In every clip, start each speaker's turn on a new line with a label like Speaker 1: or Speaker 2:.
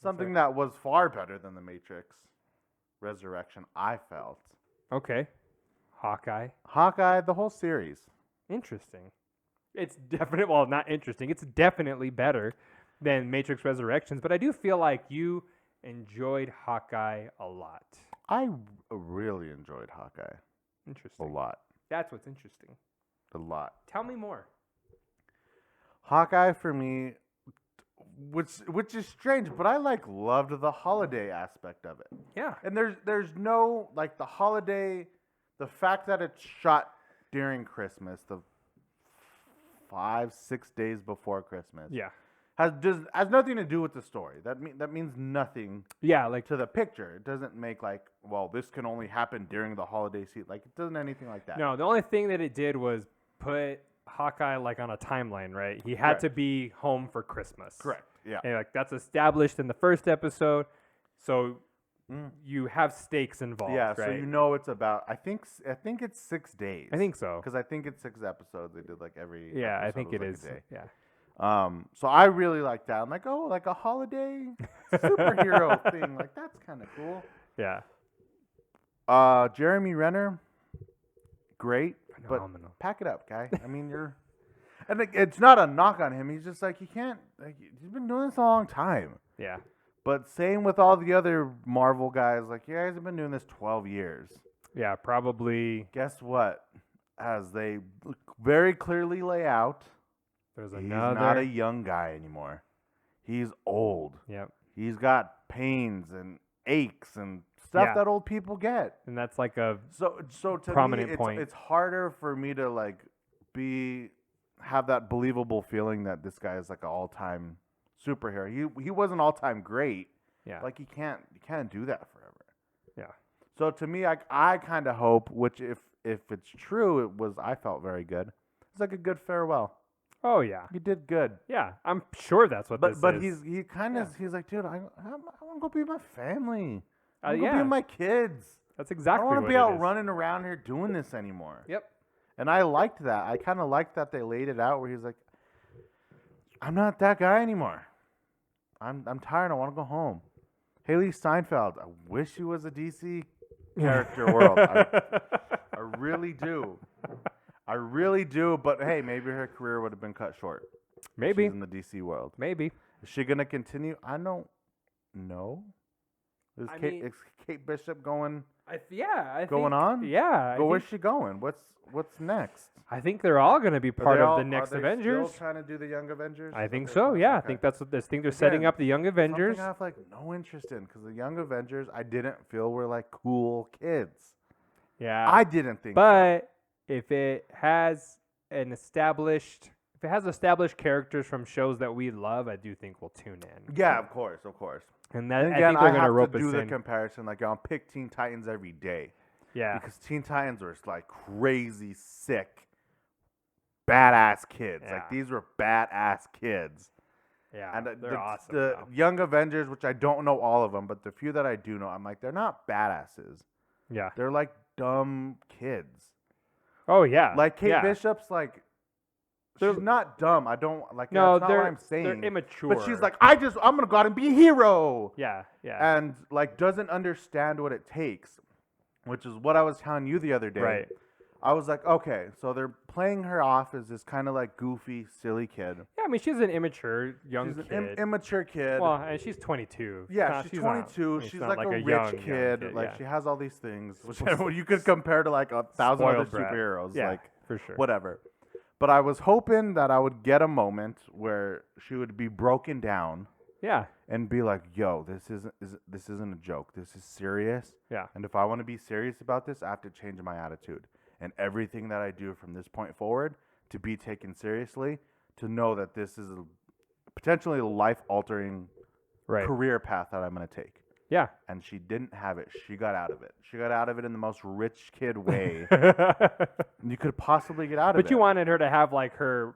Speaker 1: Something that was far better than the Matrix Resurrection, I felt.
Speaker 2: Okay. Hawkeye.
Speaker 1: Hawkeye, the whole series.
Speaker 2: Interesting. It's definitely, well, not interesting. It's definitely better than Matrix Resurrections, but I do feel like you enjoyed Hawkeye a lot.
Speaker 1: I really enjoyed Hawkeye. A
Speaker 2: Interesting.
Speaker 1: lot.
Speaker 2: That's what's interesting.
Speaker 1: A lot.
Speaker 2: Tell me more.
Speaker 1: Hawkeye for me, which is strange, but I loved the holiday aspect of it.
Speaker 2: Yeah.
Speaker 1: And there's no the holiday, the fact that it's shot during Christmas, the 5-6 days before Christmas.
Speaker 2: Yeah.
Speaker 1: Has nothing to do with the story. That means nothing.
Speaker 2: Yeah,
Speaker 1: To the picture. It doesn't make this can only happen during the holiday season. It doesn't anything like that.
Speaker 2: No, the only thing that it did was put Hawkeye on a timeline, right? He had to be home for Christmas.
Speaker 1: Correct. Yeah.
Speaker 2: And that's established in the first episode. So you have stakes involved,
Speaker 1: yeah,
Speaker 2: right?
Speaker 1: so you know it's about I think it's 6 days.
Speaker 2: I think so.
Speaker 1: Because I think it's 6 episodes. They did every
Speaker 2: Yeah, I
Speaker 1: episode
Speaker 2: think
Speaker 1: was
Speaker 2: it
Speaker 1: a
Speaker 2: is.
Speaker 1: day.
Speaker 2: Yeah.
Speaker 1: So I really like that. I'm a holiday superhero thing. That's kind of cool.
Speaker 2: Yeah.
Speaker 1: Jeremy Renner, great,
Speaker 2: Phenomenal.
Speaker 1: but pack it up, guy. I mean, and it's not a knock on him. He's just he can't. He's been doing this a long time.
Speaker 2: Yeah.
Speaker 1: But same with all the other Marvel guys. You guys have been doing this 12 years.
Speaker 2: Yeah, probably.
Speaker 1: Guess what? As they very clearly lay out,
Speaker 2: There's
Speaker 1: he's
Speaker 2: another.
Speaker 1: not a young guy anymore. He's old.
Speaker 2: Yep.
Speaker 1: He's got pains and aches and stuff that old people get.
Speaker 2: And that's a
Speaker 1: So to
Speaker 2: prominent
Speaker 1: me,
Speaker 2: point.
Speaker 1: it's harder for me to have that believable feeling that this guy is an all-time superhero. He wasn't all-time great.
Speaker 2: yeah.
Speaker 1: You can't do that forever.
Speaker 2: Yeah.
Speaker 1: So to me, I kind of hope, which if it's true, I felt very good. It's a good farewell.
Speaker 2: Oh yeah.
Speaker 1: You did good.
Speaker 2: Yeah. I'm sure that's what this
Speaker 1: But
Speaker 2: is.
Speaker 1: he's kind of he's like, dude, I want to go be with my family. I want to
Speaker 2: yeah.
Speaker 1: go be with my kids.
Speaker 2: That's
Speaker 1: I
Speaker 2: exactly
Speaker 1: don't want
Speaker 2: what
Speaker 1: to be
Speaker 2: it
Speaker 1: out
Speaker 2: is.
Speaker 1: running around here doing this anymore.
Speaker 2: Yep.
Speaker 1: And I liked that. I kind of liked that they laid it out where he's like, I'm not that guy anymore. I'm tired. I want to go home. Haley Steinfeld, I wish she was a DC character world. I really do. I really do. But hey, maybe her career would have been cut short.
Speaker 2: Maybe.
Speaker 1: She's in the DC world.
Speaker 2: Maybe.
Speaker 1: Is she going to continue? I don't know. Is Kate Bishop going
Speaker 2: I
Speaker 1: going on?
Speaker 2: Yeah.
Speaker 1: But where's she going? What's next?
Speaker 2: I think they're all going to be part of the next
Speaker 1: are they
Speaker 2: Avengers.
Speaker 1: Still trying to do the Young Avengers?
Speaker 2: I think
Speaker 1: Okay,
Speaker 2: so. Yeah, I
Speaker 1: okay.
Speaker 2: think that's what they think. They're setting
Speaker 1: Again,
Speaker 2: up the Young Avengers.
Speaker 1: Something I have no interest in because the Young Avengers I didn't feel were cool kids.
Speaker 2: Yeah,
Speaker 1: I didn't think.
Speaker 2: But if it has established characters from shows that we love, I do think we'll tune in.
Speaker 1: Yeah, of course.
Speaker 2: And
Speaker 1: And
Speaker 2: I
Speaker 1: again,
Speaker 2: think they're going
Speaker 1: have
Speaker 2: to rope us
Speaker 1: do the
Speaker 2: in.
Speaker 1: comparison. I'll pick Teen Titans every day.
Speaker 2: Yeah,
Speaker 1: Because Teen Titans were crazy sick, badass kids.
Speaker 2: Yeah.
Speaker 1: These were badass kids.
Speaker 2: yeah,
Speaker 1: And
Speaker 2: they're awesome.
Speaker 1: The
Speaker 2: though.
Speaker 1: Young Avengers, which I don't know all of them, but the few that I do know, I'm they're not badasses.
Speaker 2: Yeah.
Speaker 1: They're dumb kids.
Speaker 2: Oh yeah.
Speaker 1: Kate
Speaker 2: yeah.
Speaker 1: Bishop's
Speaker 2: They're-
Speaker 1: she's not dumb. I don't
Speaker 2: No,
Speaker 1: that's not
Speaker 2: they're
Speaker 1: what I'm saying.
Speaker 2: They're immature.
Speaker 1: But she's I'm gonna go out and be a hero.
Speaker 2: Yeah, yeah.
Speaker 1: And doesn't understand what it takes, which is what I was telling you the other day.
Speaker 2: Right.
Speaker 1: I was okay, so they're playing her off as this kind of goofy, silly kid.
Speaker 2: Yeah, I mean she's an immature young
Speaker 1: She's
Speaker 2: kid.
Speaker 1: an immature kid.
Speaker 2: Well, and she's 22.
Speaker 1: Yeah, she's 22. She's
Speaker 2: not
Speaker 1: a
Speaker 2: young
Speaker 1: rich kid.
Speaker 2: yeah.
Speaker 1: She has all these things, which you could compare to 1,000 other
Speaker 2: Spoiled brat.
Speaker 1: superheroes.
Speaker 2: Yeah, for sure.
Speaker 1: Whatever. But I was hoping that I would get a moment where she would be broken down
Speaker 2: Yeah,
Speaker 1: and be yo, this isn't a joke. This is serious.
Speaker 2: yeah,
Speaker 1: And if I want to be serious about this, I have to change my attitude. And everything that I do from this point forward to be taken seriously, to know that this is potentially a life-altering
Speaker 2: right.
Speaker 1: career path that I'm going to take.
Speaker 2: Yeah.
Speaker 1: And she didn't have it. She got out of it. She got out of it in the most rich kid way you could possibly get out of it.
Speaker 2: But you wanted her to have her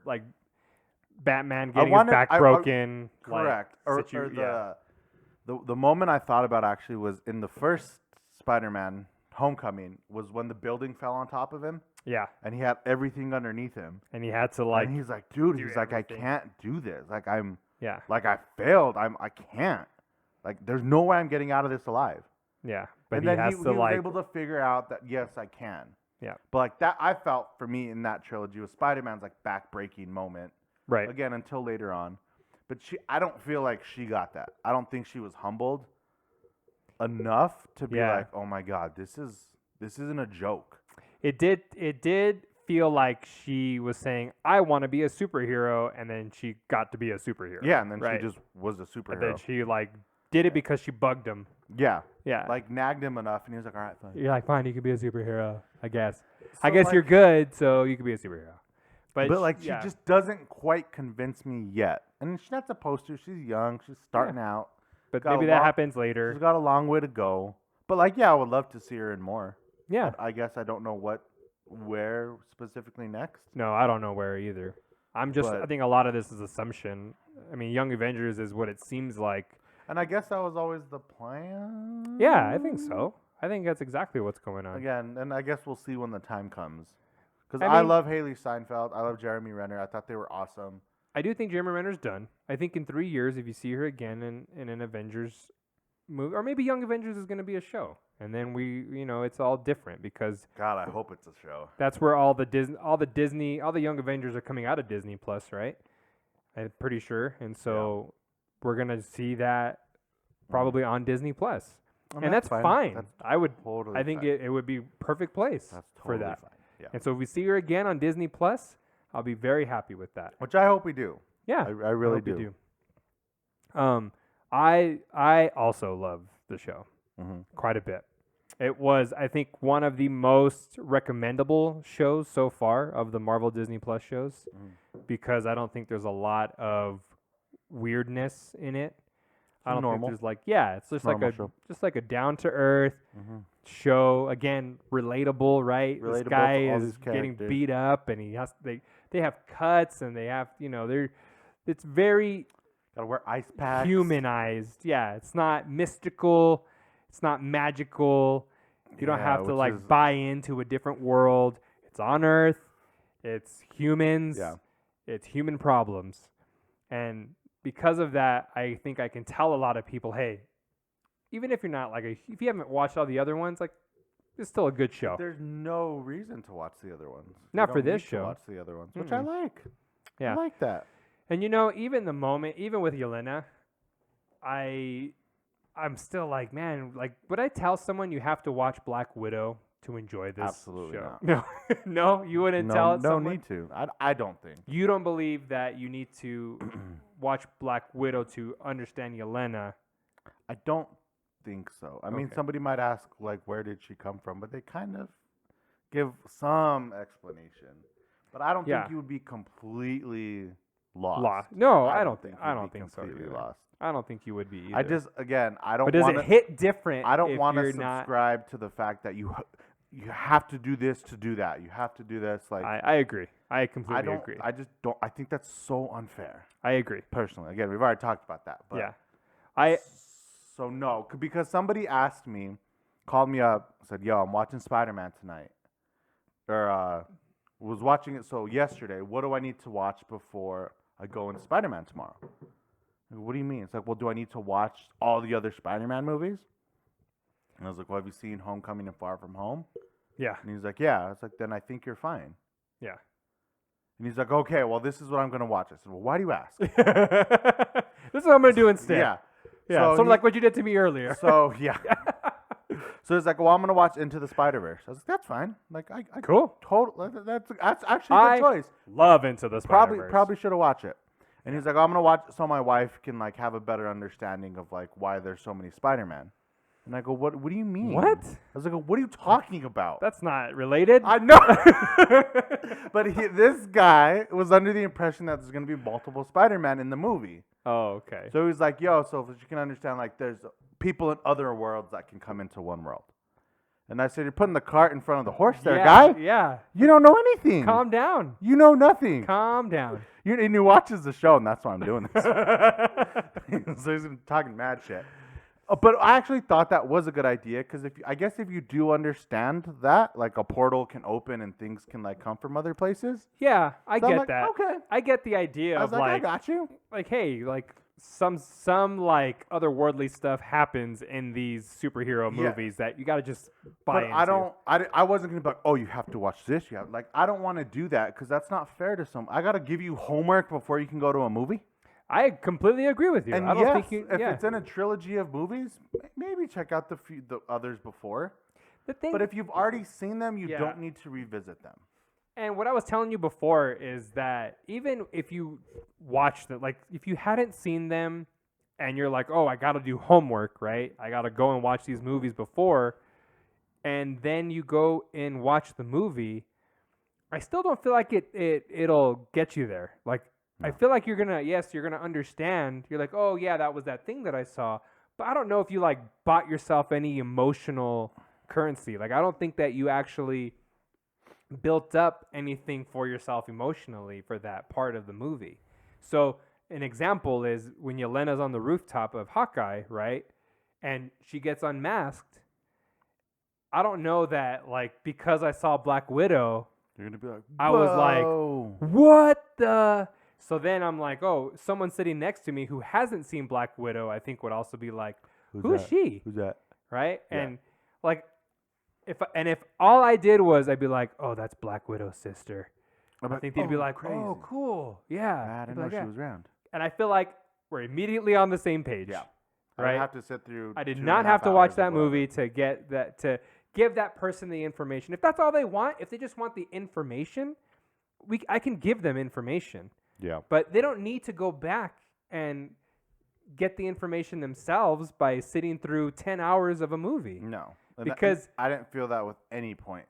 Speaker 2: Batman getting his back broken.
Speaker 1: Correct. The moment I thought about actually was in the first SpiderMan Homecoming was when the building fell on top of him.
Speaker 2: Yeah.
Speaker 1: And he had everything underneath him.
Speaker 2: And he had to
Speaker 1: and he's dude,
Speaker 2: do
Speaker 1: he's I
Speaker 2: everything.
Speaker 1: can't do this. I'm
Speaker 2: yeah.
Speaker 1: I failed. I can't. Like, there's no way I'm getting out of this alive.
Speaker 2: Yeah, but
Speaker 1: And
Speaker 2: he
Speaker 1: then
Speaker 2: has
Speaker 1: he
Speaker 2: to
Speaker 1: was
Speaker 2: like.
Speaker 1: able to figure out that, yes, I can.
Speaker 2: Yeah.
Speaker 1: But, like, that I felt, for me, in that trilogy was Spider-Man's, like, back-breaking moment.
Speaker 2: Right.
Speaker 1: Again, until later on. But I don't feel like she got that. I don't think she was humbled enough to be
Speaker 2: Yeah.
Speaker 1: like, oh, my God, this isn't a joke.
Speaker 2: It did feel like she was saying, "I want to be a superhero," and then she got to be a superhero.
Speaker 1: Yeah, and then
Speaker 2: right?
Speaker 1: she just was a superhero.
Speaker 2: And then she like did it because she bugged him.
Speaker 1: Yeah.
Speaker 2: Yeah.
Speaker 1: Like, nagged him enough, and he was like, all right, fine.
Speaker 2: You're like, fine, you could be a superhero, I guess. I
Speaker 1: So,
Speaker 2: guess
Speaker 1: like-
Speaker 2: you're good, so you could be a superhero.
Speaker 1: But like, she
Speaker 2: yeah.
Speaker 1: just doesn't quite convince me yet. And she's not supposed to. She's young. She's starting out.
Speaker 2: But
Speaker 1: got a
Speaker 2: maybe that
Speaker 1: long-
Speaker 2: happens
Speaker 1: She's
Speaker 2: later.
Speaker 1: got a long way to go. But like, yeah, I would love to see her in more.
Speaker 2: Yeah.
Speaker 1: But I guess I don't know where specifically next.
Speaker 2: No, I don't know where either. I
Speaker 1: But-
Speaker 2: think a lot of this is assumption. I mean, Young Avengers is what it seems like.
Speaker 1: And I guess that was always the plan.
Speaker 2: Yeah, I think so. I think that's exactly what's going on.
Speaker 1: Again, and I guess we'll see when the time comes. Because
Speaker 2: I
Speaker 1: I
Speaker 2: mean-
Speaker 1: love Haley Steinfeld. I love Jeremy Renner. I thought they were awesome.
Speaker 2: I do think Jeremy Renner's done. I think in 3 years, if you see her again in an Avengers movie, or maybe Young Avengers is going to be a show, and then it's all different because
Speaker 1: God, I hope it's a show.
Speaker 2: that's where all the Young Avengers are coming out of Disney Plus, right? I'm pretty sure, and so we're gonna see that probably on Disney Plus, and that's fine.
Speaker 1: That's totally
Speaker 2: I think
Speaker 1: fine.
Speaker 2: it would be perfect place
Speaker 1: That's
Speaker 2: for
Speaker 1: totally
Speaker 2: that.
Speaker 1: fine. Yeah.
Speaker 2: And so if we see her again on Disney Plus, I'll be very happy with that.
Speaker 1: Which I hope we do.
Speaker 2: Yeah,
Speaker 1: I really
Speaker 2: hope you
Speaker 1: do.
Speaker 2: I also love the show
Speaker 1: Mm-hmm.
Speaker 2: quite a bit. It was, I think, one of the most recommendable shows so far of the Marvel Disney Plus shows because I don't think there's a lot of weirdness in it. I don't
Speaker 1: normal.
Speaker 2: think there's it's just like
Speaker 1: Normal
Speaker 2: a
Speaker 1: show.
Speaker 2: just like a down to earth show. Again, relatable, right?
Speaker 1: Relatable
Speaker 2: This guy
Speaker 1: to all
Speaker 2: is
Speaker 1: these
Speaker 2: getting
Speaker 1: characters.
Speaker 2: beat up, and they have cuts, and they have it's very
Speaker 1: Gotta wear ice packs.
Speaker 2: humanized. Yeah, it's not mystical. It's not magical. You don't
Speaker 1: Yeah,
Speaker 2: have to
Speaker 1: which is-
Speaker 2: buy into a different world. It's on Earth. It's humans.
Speaker 1: Yeah.
Speaker 2: It's human problems. And because of that, I think I can tell a lot of people, hey, even if you're not if you haven't watched all the other ones, it's still a good show.
Speaker 1: There's no reason to watch the other ones.
Speaker 2: Not
Speaker 1: You
Speaker 2: for
Speaker 1: don't
Speaker 2: this
Speaker 1: need to
Speaker 2: show.
Speaker 1: watch the other ones, which I like.
Speaker 2: Yeah.
Speaker 1: I like that.
Speaker 2: And even with Yelena, I'm still man, would I tell someone you have to watch Black Widow to enjoy this
Speaker 1: Absolutely
Speaker 2: show?
Speaker 1: not.
Speaker 2: No, no, you wouldn't tell
Speaker 1: No
Speaker 2: someone.
Speaker 1: need to. I don't think.
Speaker 2: You don't believe that you need to watch Black Widow to understand Yelena.
Speaker 1: I don't think so. I mean,
Speaker 2: Okay.
Speaker 1: somebody might ask, where did she come from? But they kind of give some explanation. But I don't
Speaker 2: Yeah.
Speaker 1: think you would be completely lost.
Speaker 2: No, I don't
Speaker 1: think
Speaker 2: I
Speaker 1: you'd
Speaker 2: don't
Speaker 1: be
Speaker 2: think so.
Speaker 1: completely
Speaker 2: Either.
Speaker 1: lost.
Speaker 2: I don't think you would be either.
Speaker 1: I don't
Speaker 2: but does
Speaker 1: want
Speaker 2: it hit different?
Speaker 1: I don't
Speaker 2: if
Speaker 1: want to
Speaker 2: you're not?
Speaker 1: subscribe to the fact that you have to do this to do that. You have to do this.
Speaker 2: I agree. I completely
Speaker 1: I don't.
Speaker 2: agree.
Speaker 1: I just don't. I think that's so unfair.
Speaker 2: I agree.
Speaker 1: Personally, again, we've already talked about that. But
Speaker 2: Yeah.
Speaker 1: So no, because somebody asked me, called me up, said, "Yo, I'm watching SpiderMan tonight," or was watching it. So yesterday, what do I need to watch before I go into SpiderMan tomorrow? I go, what do you mean? It's like, well, do I need to watch all the other SpiderMan movies? And I was like, well, have you seen Homecoming and Far From Home?
Speaker 2: Yeah.
Speaker 1: And he's like, yeah. I was like, then I think you're fine.
Speaker 2: Yeah.
Speaker 1: And he's like, okay, well, this is what I'm going to watch. I said, well, why do you ask?
Speaker 2: This is what I'm gonna do instead.
Speaker 1: Yeah.
Speaker 2: Yeah.
Speaker 1: So
Speaker 2: sort of
Speaker 1: he-
Speaker 2: like what you did to me earlier.
Speaker 1: So, yeah. So he's like, well, I'm going to watch Into the Spider-Verse. I was like, that's fine. I
Speaker 2: Cool.
Speaker 1: that's actually a good choice.
Speaker 2: Love Into the Spider-Verse.
Speaker 1: Probably should have watched it. And he's like, I'm going to watch it so my wife can, have a better understanding of, why there's so many Spider-Man. And I go, what do you mean?
Speaker 2: What?
Speaker 1: I was like, what are you talking about?
Speaker 2: That's not related.
Speaker 1: I know. But this guy was under the impression that there's going to be multiple Spider-Man in the movie.
Speaker 2: Oh, okay.
Speaker 1: So he's like, yo, so if you can understand, there's people in other worlds that can come into one world. And I said, you're putting the cart in front of the horse there, guy.
Speaker 2: Yeah.
Speaker 1: You don't know anything.
Speaker 2: Calm down.
Speaker 1: You know nothing.
Speaker 2: Calm down.
Speaker 1: And he watches the show, and that's why I'm doing this. So he's talking mad shit. But I actually thought that was a good idea because I guess if you do understand that, a portal can open and things can come from other places.
Speaker 2: Yeah, I
Speaker 1: So I'm
Speaker 2: get
Speaker 1: like,
Speaker 2: that.
Speaker 1: okay.
Speaker 2: I get the idea
Speaker 1: I
Speaker 2: of
Speaker 1: was like, I got you.
Speaker 2: hey, some like otherworldly stuff happens in these superhero
Speaker 1: Yeah.
Speaker 2: movies that you got to just buy
Speaker 1: But
Speaker 2: into.
Speaker 1: I wasn't gonna be like, oh, you have to watch this. You have, like, I don't want to do that because that's not fair to some. I gotta give you homework before you can go to a movie.
Speaker 2: I completely agree with you.
Speaker 1: And
Speaker 2: I don't
Speaker 1: yes,
Speaker 2: think you.
Speaker 1: if
Speaker 2: Yeah.
Speaker 1: it's in a trilogy of movies, maybe check out the others before.
Speaker 2: The thing,
Speaker 1: But if you've already seen them, you
Speaker 2: Yeah.
Speaker 1: don't need to revisit them.
Speaker 2: and what I was telling you before is that even if you watched it, like if you hadn't seen them, and you're like, oh, I got to do homework, right? I got to go and watch these movies before, and then you go and watch the movie. I still don't feel like it'll get you there. Like I feel like you're gonna understand. You're like, oh yeah, that was that thing that I saw. But I don't know if you like bought yourself any emotional currency. Like I don't think that you actually built up anything for yourself emotionally for that part of the movie. So an example is when Yelena's on the rooftop of Hawkeye, right? And she gets unmasked. I don't know that like because I saw Black Widow,
Speaker 1: You're gonna be like,
Speaker 2: I was like,
Speaker 1: "Whoa."
Speaker 2: what the? So then I'm like, oh, someone sitting next to me who hasn't seen Black Widow, I think would also be like, who is
Speaker 1: that?
Speaker 2: she?
Speaker 1: Who's that?
Speaker 2: Right?
Speaker 1: Yeah.
Speaker 2: And like, if all I did was I'd be like, oh, that's Black Widow's sister.
Speaker 1: I'm
Speaker 2: I think they'd be like,
Speaker 1: crazy.
Speaker 2: oh, cool, yeah.
Speaker 1: I
Speaker 2: I'd
Speaker 1: didn't
Speaker 2: be
Speaker 1: know
Speaker 2: like,
Speaker 1: she
Speaker 2: "Yeah."
Speaker 1: was around.
Speaker 2: And I feel like we're immediately on the same page.
Speaker 1: Yeah.
Speaker 2: Right?
Speaker 1: I didn't have to sit through.
Speaker 2: I did
Speaker 1: 2.5
Speaker 2: not have to watch
Speaker 1: hours of
Speaker 2: that
Speaker 1: whatever.
Speaker 2: movie to get that to give that person the information. If that's all they want, if they just want the information, I can give them information.
Speaker 1: Yeah.
Speaker 2: But they don't need to go back and get the information themselves by sitting through 10 hours of a movie.
Speaker 1: No.
Speaker 2: Because-
Speaker 1: I didn't feel that with any point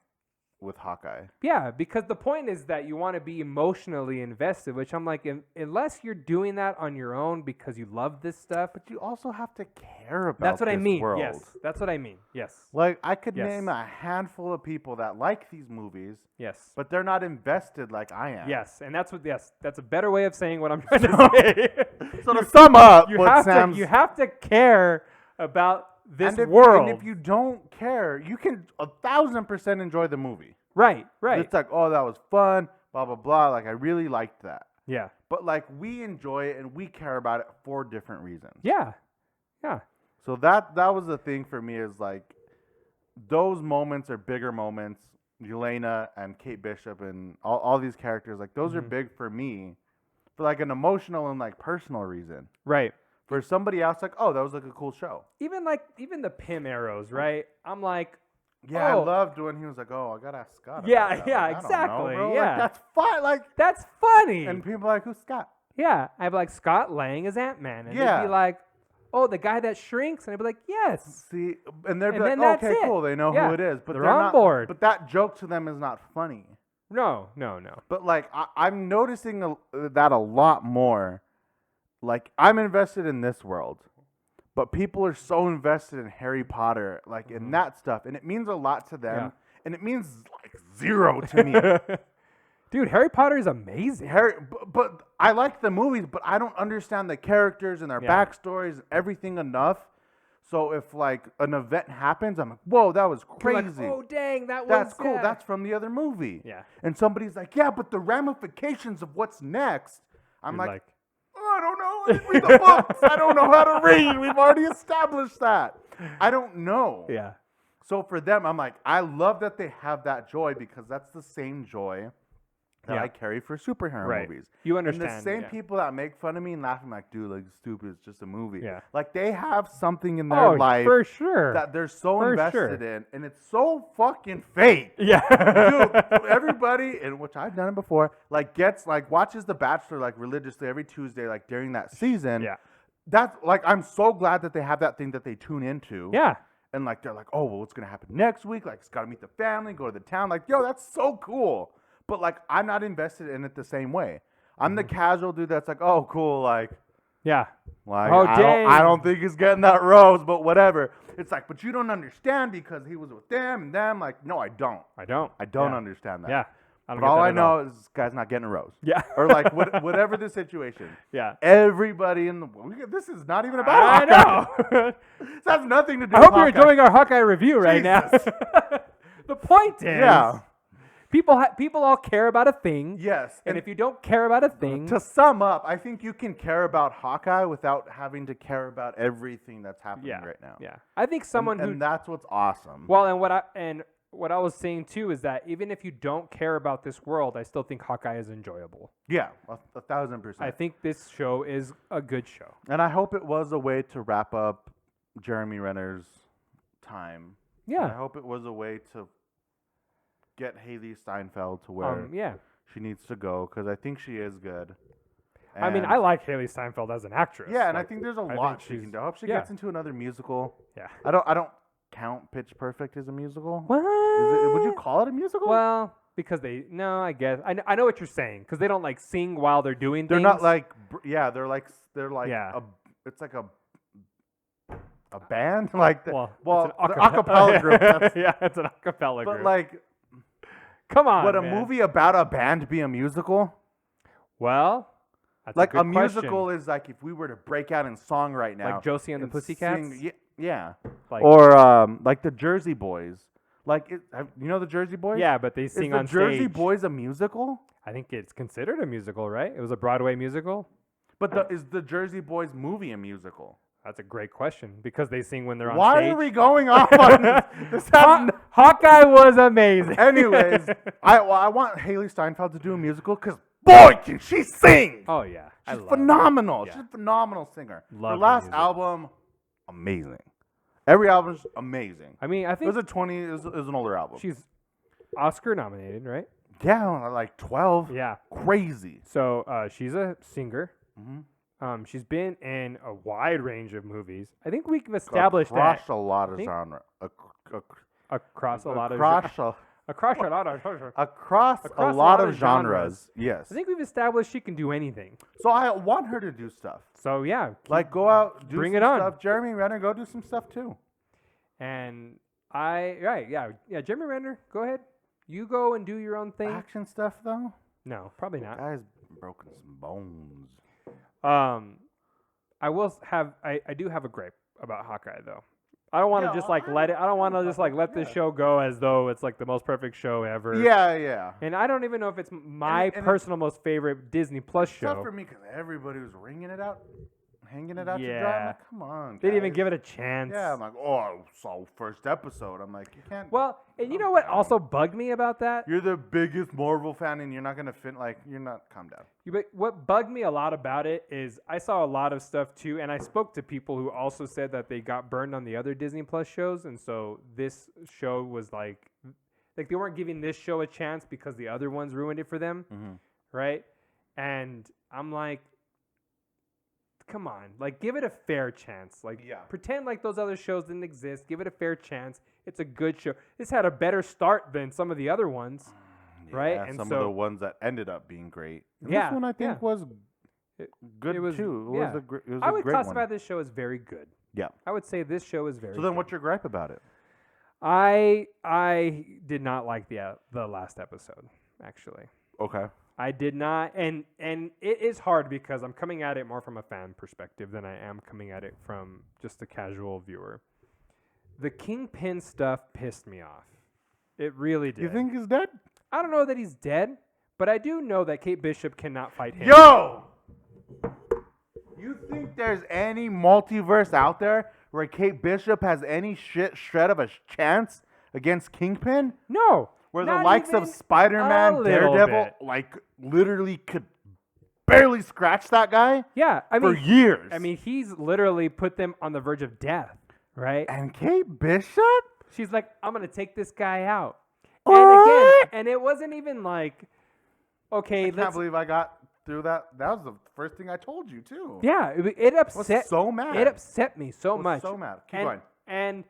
Speaker 1: with Hawkeye.
Speaker 2: Yeah, because the point is that you want to be emotionally invested, which I'm like, unless you're doing that on your own because you love this stuff.
Speaker 1: But you also have to care about
Speaker 2: That's what I
Speaker 1: this
Speaker 2: mean.
Speaker 1: world.
Speaker 2: Yes, that's what I mean. Yes.
Speaker 1: Like, I could
Speaker 2: Yes.
Speaker 1: name a handful of people that like these movies,
Speaker 2: Yes.
Speaker 1: but they're not invested like I am.
Speaker 2: Yes, and that's a better way of saying what I'm trying to say.
Speaker 1: So to sum up,
Speaker 2: you
Speaker 1: what Sam's...
Speaker 2: you have to care about this
Speaker 1: and if,
Speaker 2: world.
Speaker 1: And if you don't care, you can 1,000% enjoy the movie.
Speaker 2: Right, right.
Speaker 1: It's like, oh, that was fun, blah, blah, blah. Like, I really liked that.
Speaker 2: Yeah.
Speaker 1: But, like, we enjoy it and we care about it for different reasons.
Speaker 2: Yeah. Yeah.
Speaker 1: So that was the thing for me is, like, those moments are bigger moments. Yelena and Kate Bishop and all these characters, like, those are big for me for, like, an emotional and, like, personal reason.
Speaker 2: Right.
Speaker 1: For somebody else, like, oh, that was, like, a cool show.
Speaker 2: Even the Pym arrows, right? I'm like,
Speaker 1: Yeah,
Speaker 2: oh.
Speaker 1: I loved when he was like, "Oh, I gotta ask Scott."
Speaker 2: Yeah,
Speaker 1: about that."
Speaker 2: yeah,
Speaker 1: Like, I don't know,
Speaker 2: exactly,
Speaker 1: bro.
Speaker 2: yeah.
Speaker 1: Like, that's fun. Like,
Speaker 2: that's funny.
Speaker 1: and people are like, "Who's Scott?"
Speaker 2: Yeah, I'd be like Scott Lang as Ant-Man, and
Speaker 1: Yeah.
Speaker 2: they'd be like, "Oh, the guy that shrinks," and I'd be like, "Yes."
Speaker 1: See, and they'd be
Speaker 2: And
Speaker 1: like,
Speaker 2: then that's
Speaker 1: "Okay,
Speaker 2: it.
Speaker 1: cool. They know
Speaker 2: Yeah,
Speaker 1: who it is." But
Speaker 2: they're
Speaker 1: they're
Speaker 2: on
Speaker 1: not,
Speaker 2: board.
Speaker 1: But that joke to them is not funny.
Speaker 2: No.
Speaker 1: But like, I'm noticing that a lot more. Like, I'm invested in this world, but people are so invested in Harry Potter, like in that stuff, and it means a lot to them,
Speaker 2: Yeah.
Speaker 1: and it means like zero to me.
Speaker 2: Dude, Harry Potter is amazing.
Speaker 1: But I like the movies, but I don't understand the characters and their
Speaker 2: Yeah.
Speaker 1: backstories and everything enough. So if like an event happens, I'm like, whoa, that was
Speaker 2: You're like,
Speaker 1: crazy.
Speaker 2: oh, dang, that was
Speaker 1: That's cool.
Speaker 2: yeah.
Speaker 1: That's from the other movie.
Speaker 2: Yeah.
Speaker 1: And somebody's like, yeah, but the ramifications of what's next. I'm
Speaker 2: You're
Speaker 1: like, oh, I don't know. I didn't read the books. I don't know how to read. We've already established that. I don't know.
Speaker 2: yeah.
Speaker 1: So for them, I'm like, I love that they have that joy because that's the same joy that
Speaker 2: Yeah.
Speaker 1: I carry for superhero
Speaker 2: Right.
Speaker 1: movies.
Speaker 2: You
Speaker 1: And
Speaker 2: understand.
Speaker 1: the same
Speaker 2: yeah.
Speaker 1: people that make fun of me and laugh, I'm like, dude, like, stupid, it's just a movie.
Speaker 2: Yeah.
Speaker 1: Like, they have something in their
Speaker 2: Oh,
Speaker 1: life
Speaker 2: for sure.
Speaker 1: that they're so
Speaker 2: For
Speaker 1: invested
Speaker 2: sure.
Speaker 1: in, and it's so fucking fake.
Speaker 2: yeah.
Speaker 1: Dude, everybody, and which I've done it before, like, watches The Bachelor, like, religiously every Tuesday, like, during that season.
Speaker 2: Yeah.
Speaker 1: That's, like, I'm so glad that they have that thing that they tune into.
Speaker 2: Yeah.
Speaker 1: And, like, they're like, oh, well, what's going to happen next week? Like, it's got to meet the family, go to the town. Like, yo, that's so cool. But, like, I'm not invested in it the same way. I'm the casual dude that's like, oh, cool, like,
Speaker 2: Yeah.
Speaker 1: I
Speaker 2: dang.
Speaker 1: don't think he's getting that rose, but whatever. It's like, but you don't understand because he was with them and them. Like, no, I don't.
Speaker 2: I don't.
Speaker 1: I don't
Speaker 2: yeah.
Speaker 1: understand that.
Speaker 2: Yeah. I don't
Speaker 1: But
Speaker 2: get
Speaker 1: all
Speaker 2: that
Speaker 1: I
Speaker 2: at
Speaker 1: know is this guy's not getting a rose.
Speaker 2: Yeah.
Speaker 1: Or, like, whatever the situation.
Speaker 2: Yeah.
Speaker 1: Everybody in the world. This is not even about
Speaker 2: I
Speaker 1: Hawkeye.
Speaker 2: know.
Speaker 1: This has nothing to do
Speaker 2: I
Speaker 1: with
Speaker 2: hope you're
Speaker 1: Hawkeye.
Speaker 2: enjoying our Hawkeye review right now.
Speaker 1: Jesus.
Speaker 2: The point is,
Speaker 1: Yeah.
Speaker 2: People all care about a thing.
Speaker 1: Yes.
Speaker 2: And if you don't care about a thing,
Speaker 1: to sum up, I think you can care about Hawkeye without having to care about everything that's happening right now.
Speaker 2: Yeah. I think someone
Speaker 1: and that's what's awesome.
Speaker 2: Well, and what I was saying too is that even if you don't care about this world, I still think Hawkeye is enjoyable.
Speaker 1: Yeah, 1,000%.
Speaker 2: I think this show is a good show.
Speaker 1: And I hope it was a way to wrap up Jeremy Renner's time.
Speaker 2: Yeah.
Speaker 1: I hope it was a way to get Haley Steinfeld to where she needs to go, because I think she is good.
Speaker 2: I mean, I like Haley Steinfeld as an actress.
Speaker 1: Yeah, and I think there's a lot she can do. I hope she gets into another musical.
Speaker 2: Yeah.
Speaker 1: I don't count Pitch Perfect as a musical.
Speaker 2: What?
Speaker 1: Would you call it a musical?
Speaker 2: Well, because I guess I know what you're saying, because they don't like sing while they're doing
Speaker 1: they're
Speaker 2: things.
Speaker 1: not like they're like it's like a band like that. Well,
Speaker 2: it's an
Speaker 1: the acapella group.
Speaker 2: Yeah, it's an acapella group.
Speaker 1: But like,
Speaker 2: come on,
Speaker 1: would a movie about a band be a musical?
Speaker 2: Well, that's
Speaker 1: like
Speaker 2: a good
Speaker 1: musical
Speaker 2: question.
Speaker 1: is like if we were to break out in song right now,
Speaker 2: like Josie and the Pussycats.
Speaker 1: Yeah.
Speaker 2: Like,
Speaker 1: or like the Jersey Boys. Like you know the Jersey Boys?
Speaker 2: Yeah, but they sing on
Speaker 1: stage. Is the Jersey
Speaker 2: stage.
Speaker 1: Boys a musical?
Speaker 2: I think it's considered a musical, right? It was a Broadway musical.
Speaker 1: But is the Jersey Boys movie a musical?
Speaker 2: That's a great question, because they sing when they're on
Speaker 1: Why
Speaker 2: stage.
Speaker 1: are we going off on this?
Speaker 2: Hawkeye was amazing.
Speaker 1: Anyways, I want Haley Steinfeld to do a musical, because boy, can she sing!
Speaker 2: Oh yeah,
Speaker 1: she's phenomenal.
Speaker 2: Yeah.
Speaker 1: She's a phenomenal singer.
Speaker 2: Love
Speaker 1: her last
Speaker 2: music.
Speaker 1: album, amazing. Every album's amazing.
Speaker 2: I mean, I think
Speaker 1: it was an older album.
Speaker 2: she's Oscar nominated, right?
Speaker 1: Yeah, like 12.
Speaker 2: Yeah,
Speaker 1: crazy.
Speaker 2: So she's a singer.
Speaker 1: Mm-hmm.
Speaker 2: She's been in a wide range of movies. I think we've established
Speaker 1: across
Speaker 2: that
Speaker 1: a lot of genre.
Speaker 2: across a lot of
Speaker 1: genres. Yes.
Speaker 2: I think we've established she can do anything.
Speaker 1: So I want her to do stuff.
Speaker 2: So yeah,
Speaker 1: Like go out, do
Speaker 2: bring
Speaker 1: some
Speaker 2: it on.
Speaker 1: stuff. Jeremy Renner, go do some stuff too.
Speaker 2: And Jeremy Renner, go ahead. You go and do your own thing.
Speaker 1: Action stuff though?
Speaker 2: No, probably not.
Speaker 1: Guy's broken some bones.
Speaker 2: I do have a gripe about Hawkeye though. I don't want to just like let it. I don't want to just like let this show go as though it's like the most perfect show ever.
Speaker 1: Yeah.
Speaker 2: And I don't even know if it's my personal most favorite Disney Plus show.
Speaker 1: Except for me, because everybody was ringing it out, hanging it out to dry. I'm
Speaker 2: Yeah.
Speaker 1: like, come on,
Speaker 2: They didn't even
Speaker 1: guys.
Speaker 2: give it a chance.
Speaker 1: Yeah, I'm like, oh, I saw first episode. I'm like, you can't.
Speaker 2: Well, and you know what also bugged me about that?
Speaker 1: You're the biggest Marvel fan, and you're not gonna fit. Like, you're not. Calm down.
Speaker 2: What bugged me a lot about it is I saw a lot of stuff too, and I spoke to people who also said that they got burned on the other Disney Plus shows, and so this show was like they weren't giving this show a chance because the other ones ruined it for them, right? And I'm like, come on, like give it a fair chance. Like pretend like those other shows didn't exist. Give it a fair chance. It's a good show. This had a better start than some of the other ones. Right,
Speaker 1: Yeah,
Speaker 2: and
Speaker 1: some
Speaker 2: so,
Speaker 1: of the ones that ended up being great. And
Speaker 2: Yeah,
Speaker 1: this one I think was good
Speaker 2: it was,
Speaker 1: too. It
Speaker 2: yeah.
Speaker 1: was a great. It was
Speaker 2: I
Speaker 1: a
Speaker 2: would
Speaker 1: great
Speaker 2: classify
Speaker 1: one.
Speaker 2: this show as very good.
Speaker 1: Yeah.
Speaker 2: I would say this show is very.
Speaker 1: So then,
Speaker 2: good.
Speaker 1: what's your gripe about it?
Speaker 2: I did not like the last episode. Actually,
Speaker 1: Okay.
Speaker 2: I did not, and it is hard because I'm coming at it more from a fan perspective than I am coming at it from just a casual viewer. The Kingpin stuff pissed me off. It really did.
Speaker 1: You think he's dead?
Speaker 2: I don't know that he's dead, but I do know that Kate Bishop cannot fight him.
Speaker 1: Yo! You think there's any multiverse out there where Kate Bishop has any shred of a chance against Kingpin?
Speaker 2: No.
Speaker 1: Where the
Speaker 2: not
Speaker 1: likes
Speaker 2: even
Speaker 1: of SpiderMan,
Speaker 2: a little
Speaker 1: Daredevil,
Speaker 2: bit.
Speaker 1: like literally could barely scratch that guy
Speaker 2: Yeah, I mean,
Speaker 1: for years.
Speaker 2: I mean, he's literally put them on the verge of death, right?
Speaker 1: and Kate Bishop?
Speaker 2: She's like, I'm gonna take this guy out.
Speaker 1: What?
Speaker 2: And again, and it wasn't even like, okay,
Speaker 1: I can't believe I got through that. That was the first thing I told you too.
Speaker 2: yeah, it
Speaker 1: I was
Speaker 2: upset.
Speaker 1: so mad.
Speaker 2: It upset me so
Speaker 1: I was
Speaker 2: much.
Speaker 1: so mad. Keep
Speaker 2: and,
Speaker 1: going.
Speaker 2: And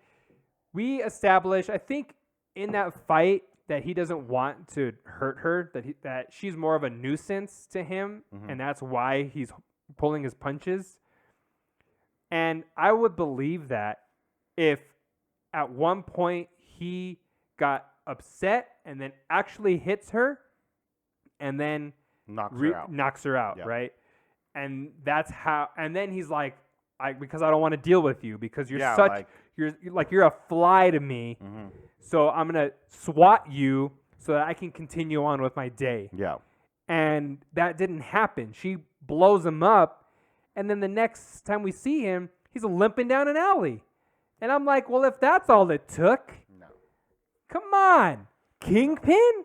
Speaker 2: we established, I think, in that fight that he doesn't want to hurt her. That she's more of a nuisance to him, and that's why he's pulling his punches. And I would believe that if at one point he got upset and then actually hits her and then knocks her out,
Speaker 1: Yeah.
Speaker 2: right? And that's how, and then he's like, because I don't want to deal with you because you're you're a fly to me. So I'm going to swat you so that I can continue on with my day.
Speaker 1: Yeah.
Speaker 2: And that didn't happen. She blows him up, and then the next time we see him, he's limping down an alley. And I'm like, well, if that's all it took,
Speaker 1: No.
Speaker 2: come on. Kingpin?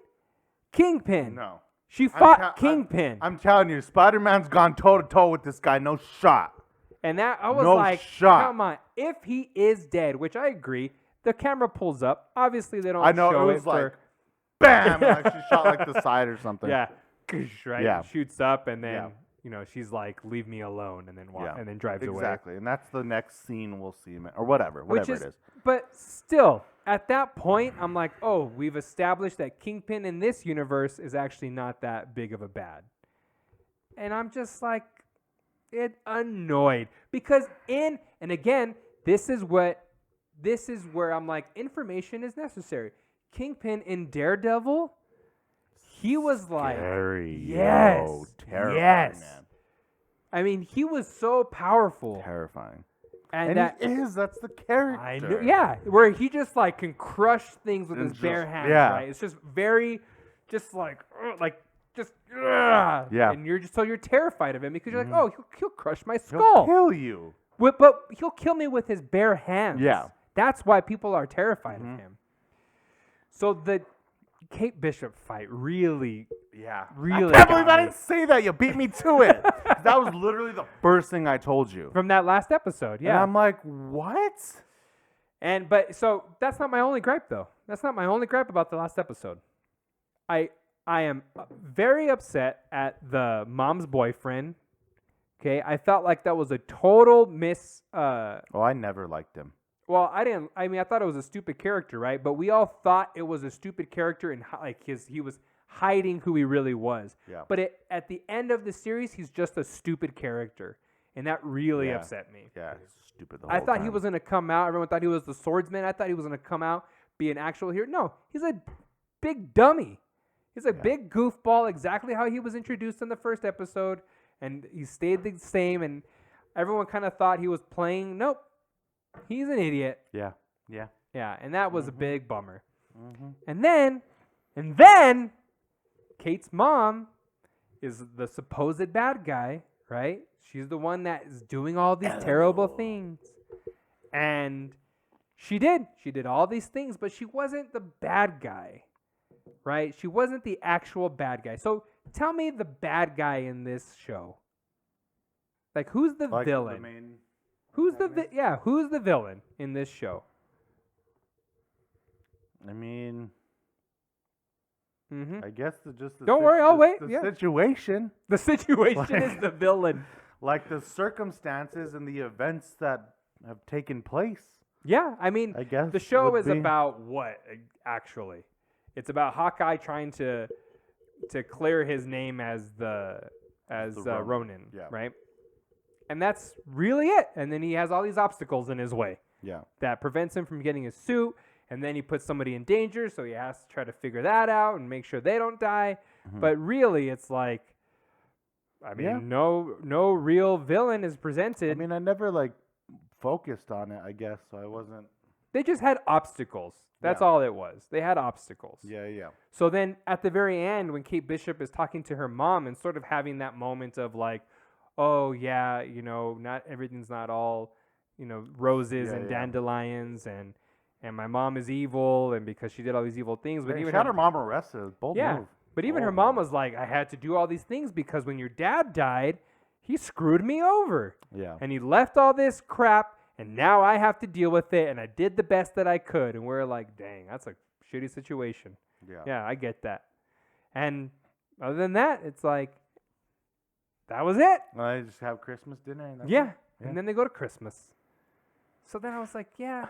Speaker 2: Kingpin.
Speaker 1: No.
Speaker 2: She fought Kingpin.
Speaker 1: I'm telling you, Spider-Man's gone toe-to-toe with this guy. No shot.
Speaker 2: And that I was
Speaker 1: No
Speaker 2: like,
Speaker 1: shot.
Speaker 2: come on. If he is dead, which I agree, the camera pulls up. Obviously, they don't
Speaker 1: I know,
Speaker 2: show
Speaker 1: it was like,
Speaker 2: for...
Speaker 1: bam! Like she shot like the side or something.
Speaker 2: Yeah. Right?
Speaker 1: Yeah.
Speaker 2: Shoots up, and then,
Speaker 1: Yeah.
Speaker 2: you know, she's like, leave me alone, and then
Speaker 1: Yeah.
Speaker 2: and then drives away.
Speaker 1: Exactly. And that's the next scene we'll see him in, or whatever it is.
Speaker 2: But still, at that point, I'm like, oh, we've established that Kingpin in this universe is actually not that big of a bad. And I'm just like, annoyed. Because and again, this is where I'm like, information is necessary. Kingpin in Daredevil, he was like,
Speaker 1: Scary.
Speaker 2: yes,
Speaker 1: Yo, terrifying,
Speaker 2: yes.
Speaker 1: man.
Speaker 2: I mean, he was so powerful.
Speaker 1: Terrifying.
Speaker 2: And
Speaker 1: He is. That's the character.
Speaker 2: I knew, yeah, where he just like can crush things with
Speaker 1: And
Speaker 2: his bare
Speaker 1: just-
Speaker 2: hands,
Speaker 1: yeah.
Speaker 2: right? It's just very, just like,
Speaker 1: Yeah.
Speaker 2: And you're terrified of him because you're
Speaker 1: Mhm.
Speaker 2: like, oh, he'll crush my
Speaker 1: He'll
Speaker 2: skull.
Speaker 1: kill you.
Speaker 2: But he'll kill me with his bare hands.
Speaker 1: Yeah.
Speaker 2: That's why people are terrified
Speaker 1: Mhm.
Speaker 2: of him. So the Kate Bishop fight really,
Speaker 1: Yeah.
Speaker 2: really
Speaker 1: I can't
Speaker 2: got
Speaker 1: believe I
Speaker 2: me.
Speaker 1: didn't say that. You beat me to it. That was literally the first thing I told you.
Speaker 2: From that last episode, yeah.
Speaker 1: And I'm like, what?
Speaker 2: But so that's not my only gripe though. That's not my only gripe about the last episode. I am very upset at the mom's boyfriend. Okay, I felt like that was a total miss.
Speaker 1: Oh, I never liked him.
Speaker 2: Well, I didn't. I mean, I thought it was a stupid character, right? But we all thought it was a stupid character, and like he was hiding who he really was.
Speaker 1: Yeah.
Speaker 2: But at the end of the series, he's just a stupid character, and that really
Speaker 1: Yeah.
Speaker 2: upset me.
Speaker 1: Yeah, he's stupid the
Speaker 2: I
Speaker 1: whole
Speaker 2: thought
Speaker 1: time.
Speaker 2: he was going to come out. Everyone thought he was the swordsman. I thought he was going to come out, be an actual hero. No, he's a big dummy. He's a big goofball, exactly how he was introduced in the first episode, and he stayed the same, and everyone kind of thought he was playing. Nope. He's an idiot.
Speaker 1: Yeah. Yeah.
Speaker 2: Yeah, and that was a big bummer.
Speaker 1: Mm-hmm.
Speaker 2: And then Kate's mom is the supposed bad guy, right? She's the one that is doing all these terrible things. And she did all these things, but she wasn't the bad guy, right? She wasn't the actual bad guy. So tell me the bad guy in this show. Like, who's the
Speaker 1: Like
Speaker 2: villain?
Speaker 1: the main
Speaker 2: Who's
Speaker 1: protagonist?
Speaker 2: who's the villain in this show?
Speaker 1: I mean,
Speaker 2: Mm-hmm.
Speaker 1: I guess
Speaker 2: Don't worry, I'll wait,
Speaker 1: The
Speaker 2: yeah.
Speaker 1: situation,
Speaker 2: The situation is the villain.
Speaker 1: like the circumstances and the events that have taken place.
Speaker 2: Yeah, I mean,
Speaker 1: I guess
Speaker 2: the show
Speaker 1: would
Speaker 2: is
Speaker 1: be-
Speaker 2: about what actually? It's about Hawkeye trying to clear his name as
Speaker 1: The
Speaker 2: Ronin,
Speaker 1: Ronin, yeah.
Speaker 2: right? And that's really it. And then he has all these obstacles in his way
Speaker 1: Yeah.
Speaker 2: that prevents him from getting his suit. And then he puts somebody in danger, so he has to try to figure that out and make sure they don't die.
Speaker 1: Mhm.
Speaker 2: But really, it's like, I mean,
Speaker 1: Yeah.
Speaker 2: no real villain is presented.
Speaker 1: I mean, I never like focused on it. I guess so. I wasn't.
Speaker 2: They just had obstacles. That's
Speaker 1: Yeah.
Speaker 2: all it was. They had obstacles.
Speaker 1: Yeah. Yeah.
Speaker 2: So then at the very end, when Kate Bishop is talking to her mom and sort of having that moment of like, oh, yeah, you know, not everything's not all, you know, roses
Speaker 1: Yeah,
Speaker 2: and
Speaker 1: yeah.
Speaker 2: dandelions and my mom is evil and because she did all these evil things. But
Speaker 1: They
Speaker 2: even
Speaker 1: shot
Speaker 2: her
Speaker 1: her mom arrested. Bold
Speaker 2: yeah,
Speaker 1: move.
Speaker 2: but even her
Speaker 1: Bold
Speaker 2: mom
Speaker 1: move.
Speaker 2: was like, I had to do all these things because when your dad died, he screwed me over.
Speaker 1: Yeah.
Speaker 2: And he left all this crap, and now I have to deal with it, and I did the best that I could. And we're like, dang, that's a shitty situation.
Speaker 1: Yeah.
Speaker 2: Yeah, I get that. And other than that, it's like, that was it.
Speaker 1: I just have Christmas dinner. And that's
Speaker 2: Yeah.
Speaker 1: it. Yeah.
Speaker 2: And then they go to Christmas. So then I was like, yeah.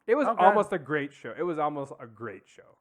Speaker 2: It was
Speaker 1: Okay.
Speaker 2: almost a great show. It was almost a great show.